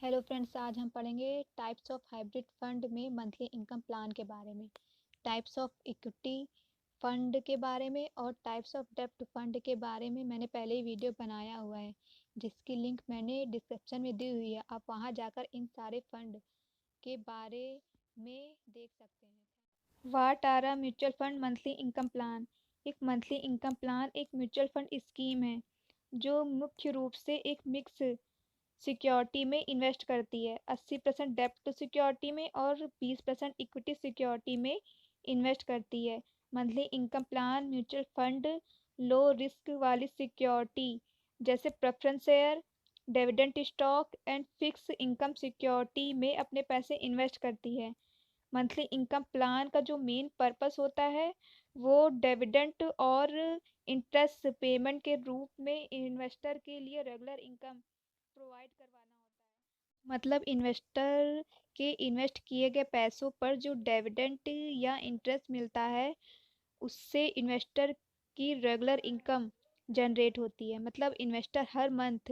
Hello friends, आज हम पढ़ेंगे टाइप्स ऑफ हाइब्रिड फंड में मंथली इनकम प्लान के बारे में, टाइप्स ऑफ इक्विटी फंड के बारे में और टाइप्स ऑफ डेब्ट फंड के बारे में। मैंने पहले ही वीडियो बनाया हुआ है जिसकी लिंक मैंने डिस्क्रिप्शन में दी हुई है। आप वहां जाकर इन सारे फंड के बारे में देख सकते हैं। What are a mutual fund monthly income plan? एक मंथली इनकम प्लान एक म्यूचुअल फंड स्कीम है जो मुख्य रूप से एक मिक्स सिक्योरिटी में इन्वेस्ट करती है। 80% डेब्ट सिक्योरिटी में और 20% इक्विटी सिक्योरिटी में इन्वेस्ट करती है। Monthly income plan mutual fund low risk वाली सिक्योरिटी जैसे preference share, dividend stock and fix income security में अपने पैसे इन्वेस्ट करती है। मंथली इनकम प्लान का जो मेन पर्पस होता है वो डिविडेंड और इंटरेस्ट पेमेंट के रूप में इन्वेस्टर के लिए रेगुलर इनकम प्रोवाइड करवाना होता है। मतलब इन्वेस्टर के इन्वेस्ट किए गए पैसों पर जो डिविडेंड या इंटरेस्ट मिलता है उससे इन्वेस्टर की रेगुलर इनकम जनरेट होती है। मतलब इन्वेस्टर हर मंथ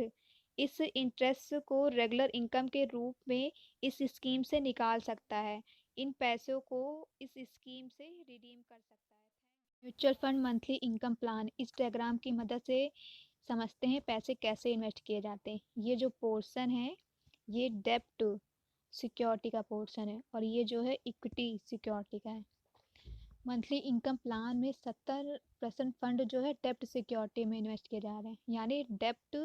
इस इंटरेस्ट को रेगुलर इनकम के रूप में इस स्कीम से निकाल सकता है। इन पैसों को इस स्कीम से रिडीम कर सकता है। Mutual fund monthly income plan, इस डायग्राम की मदद से समझते हैं पैसे कैसे इन्वेस्ट किए जाते हैं। ये जो पोर्शन है ये डेब्ट सिक्योरिटी का पोर्शन है और ये जो है इक्विटी सिक्योरिटी का है। मंथली इनकम प्लान में 70% फंड जो है डेब्ट सिक्योरिटी में इन्वेस्ट किए जा रहे हैं, यानी डेब्ट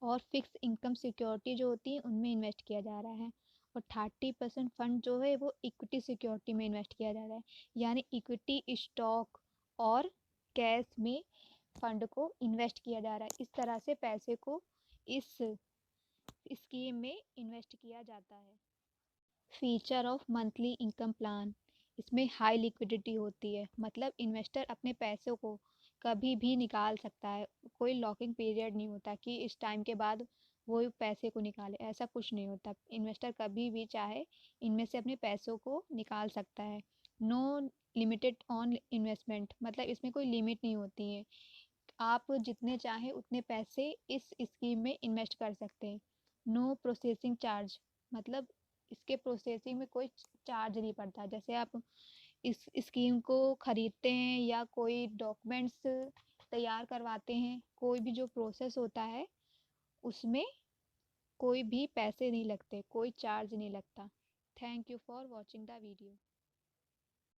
और फिक्स इनकम सिक्योरिटी जो होती है उनमें इन्वेस्ट किया जा रहा है। और 30% फंड जो है वो इक्विटी सिक्योरिटी में इन्वेस्ट किया जा रहा है, यानी इक्विटी स्टॉक और कैश में फंड को इन्वेस्ट किया जा रहा है। इस तरह से पैसे को इस स्कीम में इन्वेस्ट किया जाता है। Feature of monthly income plan, इसमें हाई लिक्विडिटी होती है। मतलब इन्वेस्टर अपने पैसों को कभी भी निकाल सकता है। कोई लॉकिंग पीरियड नहीं होता कि इस टाइम के बाद वो पैसे को निकाले, ऐसा कुछ नहीं होता। इन्वेस्टर कभी भी चाहे इनमें से अपने पैसों को निकाल सकता है। नो लिमिटेड ऑन इन्वेस्टमेंट, मतलब इसमें कोई लिमिट नहीं होती है। आप जितने चाहें उतने पैसे इस स्कीम में इन्वेस्ट कर सकते हैं। नो प्रोसेसिंग चार्ज, मतलब इसके प्रोसेसिंग में कोई चार्ज नहीं पड़ता। जैसे आप इस स्कीम को खरीदते हैं या कोई डॉक्यूमेंट्स तैयार करवाते हैं, कोई भी जो प्रोसेस होता है उसमें कोई भी पैसे नहीं लगते, कोई चार्ज नहीं लगता। Thank you for watching the video.